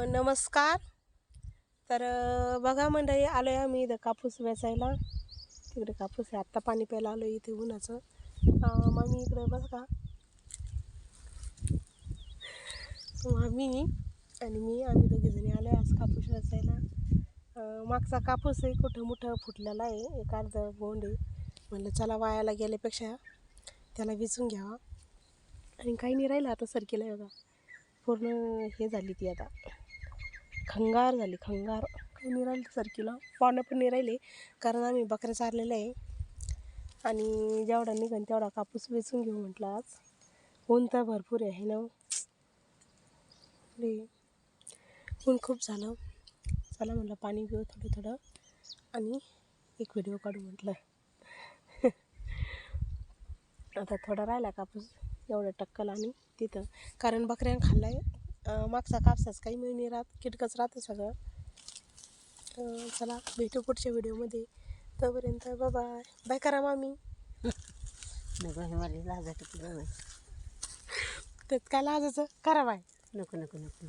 नमस्कार. तर बघा मंडळी, आलो आहे आम्ही इथं कापूस वेचायला. तिकडे कापूस आहे, आत्ता पाणी प्यायला आलो इथे उन्हाचं. मामी इकडे बघा, मामी आणि मी आम्ही दोघीजणी आलो आहे आज कापूस वेचायला. मागचा कापूस आहे, कुठं मोठं फुटलेला आहे, एक अर्ध बोंड आहे. म्हणलं चला वायाला गेल्यापेक्षा त्याला वेचून घ्यावा. आणि काही नाही राहिलं आता, सरकीला आहे बघा, पूर्ण हे झाली ती आता, खंगार झाली, खंगार. काही नाही राहिली सरकीला, पानं पण नाही राहिले, कारण आम्ही बकऱ्या चारलेल्या आहे. आणि जेवढा निघन तेवढा कापूस वेचून घेऊ म्हटलं आज. ऊन तर भरपूर आहे ना, ऊन खूप झालं. चला म्हटलं पाणी घेऊ थोडं थोडं आणि एक व्हिडिओ काढू म्हटलं. आता थोडा राहिला कापूस, एवढं टक्कल आणि तिथं, कारण बकऱ्यानं खाल्ला आहे. मागचा कापसाच काही मिळून राहत, किटकच राहतं सगळं. चला भेटू पुढच्या व्हिडिओमध्ये, तोपर्यंत बाय बाय करा मामी. नको हे मला लाजायचं तुझं. त्यात काय लाजायचं, करा बाय. नको नको नको.